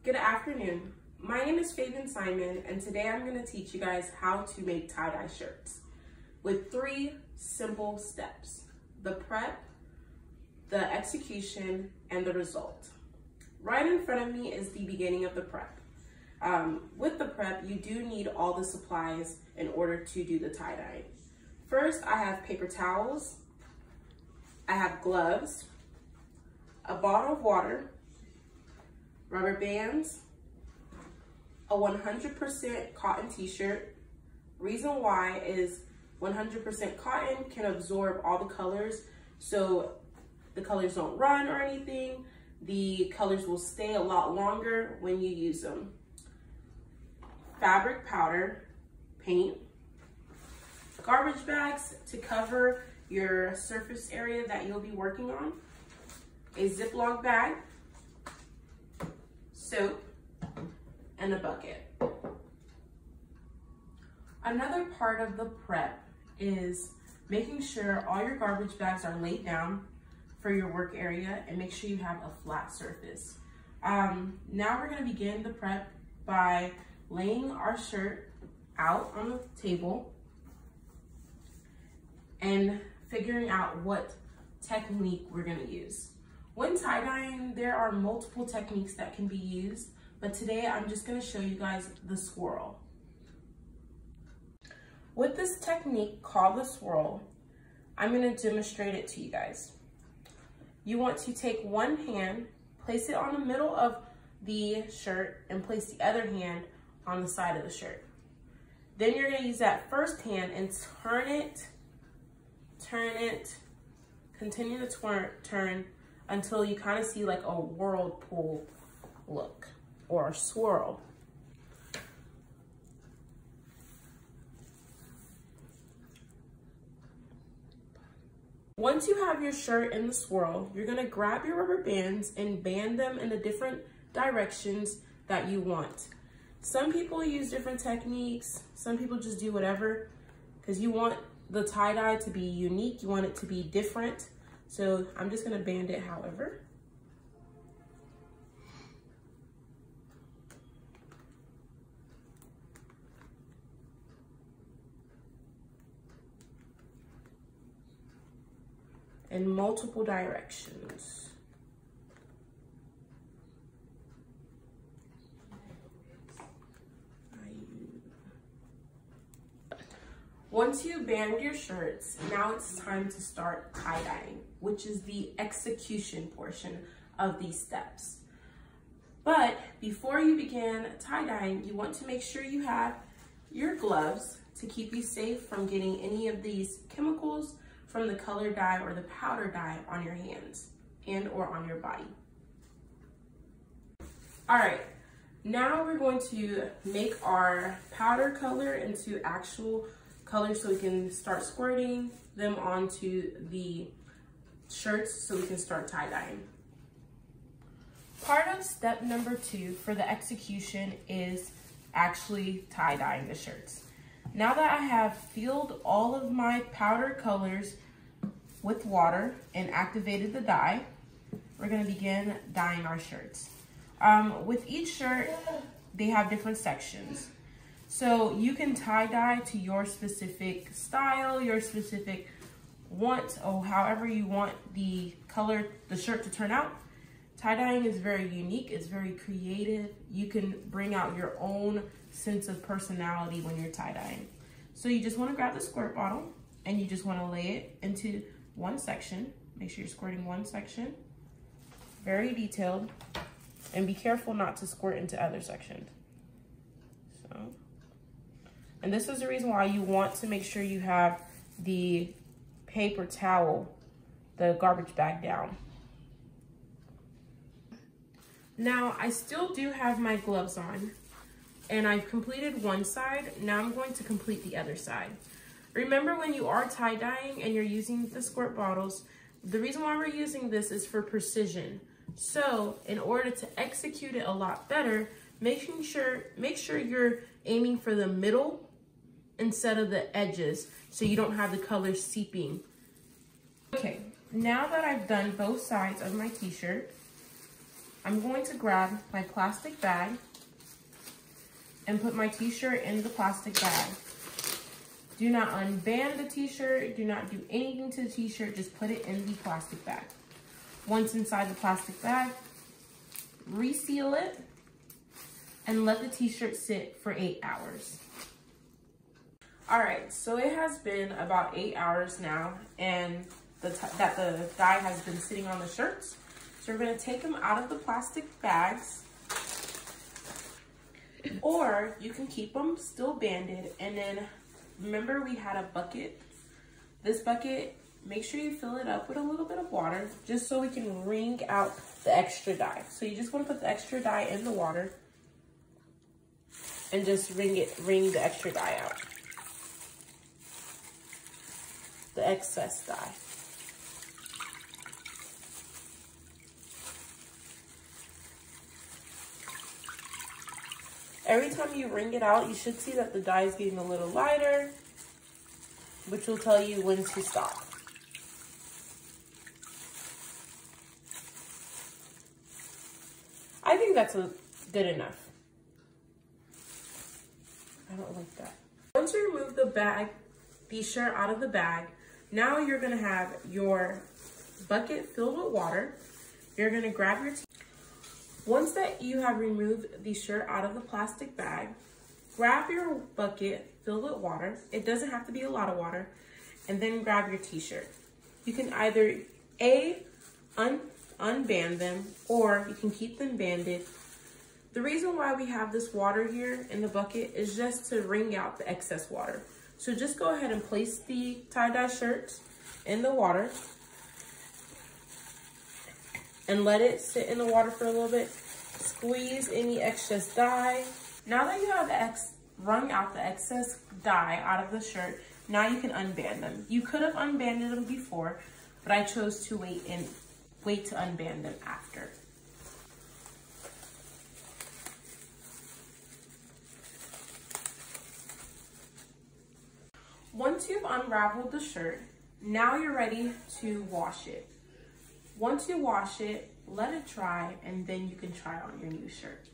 Good afternoon. My name is Fabian Simon, and today I'm going to teach you guys how to make tie-dye shirts with 3 simple steps: the prep, the execution, and the result. Right in front of me is the beginning of the prep. With the prep, you do need all the supplies in order to do the tie-dye. First, I have paper towels, I have gloves, a bottle of water, rubber bands, a 100% cotton t-shirt. Reason why is 100% cotton can absorb all the colors, so the colors don't run or anything. The colors will stay a lot longer when you use them. Fabric powder, paint, garbage bags to cover your surface area that you'll be working on, a Ziploc bag, soap, and a bucket. Another part of the prep is making sure all your garbage bags are laid down for your work area and make sure you have a flat surface. Now we're going to begin the prep by laying our shirt out on the table and figuring out what technique we're going to use. When tie-dyeing, there are multiple techniques that can be used, but today I'm just going to show you guys the swirl. With this technique called the swirl, I'm going to demonstrate it to you guys. You want to take one hand, place it on the middle of the shirt, and place the other hand on the side of the shirt. Then you're going to use that first hand and turn it, continue to turn until you kind of see like a whirlpool look or a swirl. Once you have your shirt in the swirl, you're going to grab your rubber bands and band them in the different directions that you want. Some people use different techniques. Some people just do whatever because you want the tie-dye to be unique. You want it to be different. So I'm just going to band it however. In multiple directions. Once you band your shirts, now it's time to start tie-dyeing, which is the execution portion of these steps. But before you begin tie-dyeing, you want to make sure you have your gloves to keep you safe from getting any of these chemicals from the color dye or the powder dye on your hands and or on your body. All right, now we're going to make our powder color into actual color so we can start squirting them onto the shirts so we can start tie-dyeing. Part of step number 2 for the execution is actually tie-dyeing the shirts. Now that I have filled all of my powder colors with water and activated the dye, we're going to begin dyeing our shirts. With each shirt, they have different sections. So you can tie-dye to your specific style, your specific want, or however you want the color, the shirt to turn out. Tie-dyeing is very unique, it's very creative. You can bring out your own sense of personality when you're tie-dyeing. So you just want to grab the squirt bottle and you just want to lay it into one section. Make sure you're squirting one section. Very detailed. And be careful not to squirt into other sections. So. And this is the reason why you want to make sure you have the paper towel, the garbage bag down. Now, I still do have my gloves on, and I've completed one side. Now I'm going to complete the other side. Remember, when you are tie-dyeing and you're using the squirt bottles, the reason why we're using this is for precision. So in order to execute it a lot better, make sure you're aiming for the middle instead of the edges so you don't have the color seeping. Okay, now that I've done both sides of my t-shirt, I'm going to grab my plastic bag and put my t-shirt in the plastic bag. Do not unband the t-shirt. Do not do anything to the t-shirt. Just put it in the plastic bag. Once inside the plastic bag, reseal it and let the t-shirt sit for 8 hours. All right, so it has been about 8 hours now, and the dye has been sitting on the shirts. So we're gonna take them out of the plastic bags, or you can keep them still banded. And then remember, we had a bucket. This bucket, make sure you fill it up with a little bit of water, just so we can wring out the extra dye. So you just want to put the extra dye in the water and just wring the extra dye out, the excess dye. Every time you wring it out, you should see that the dye is getting a little lighter, which will tell you when to stop. I think that's good enough. I don't like that. Once you remove the shirt out of the bag, now you're gonna have your bucket filled with water. You're gonna grab your Once that you have removed the shirt out of the plastic bag, grab your bucket filled with water. It doesn't have to be a lot of water. And then grab your t-shirt. You can either unband them, or you can keep them banded. The reason why we have this water here in the bucket is just to wring out the excess water. So just go ahead and place the tie-dye shirts in the water and let it sit in the water for a little bit. Squeeze any excess dye. Now that you have wrung out the excess dye out of the shirt, now you can unband them. You could have unbanded them before, but I chose to wait to unband them after. Once you've unraveled the shirt, now you're ready to wash it. Once you wash it, let it dry, and then you can try on your new shirt.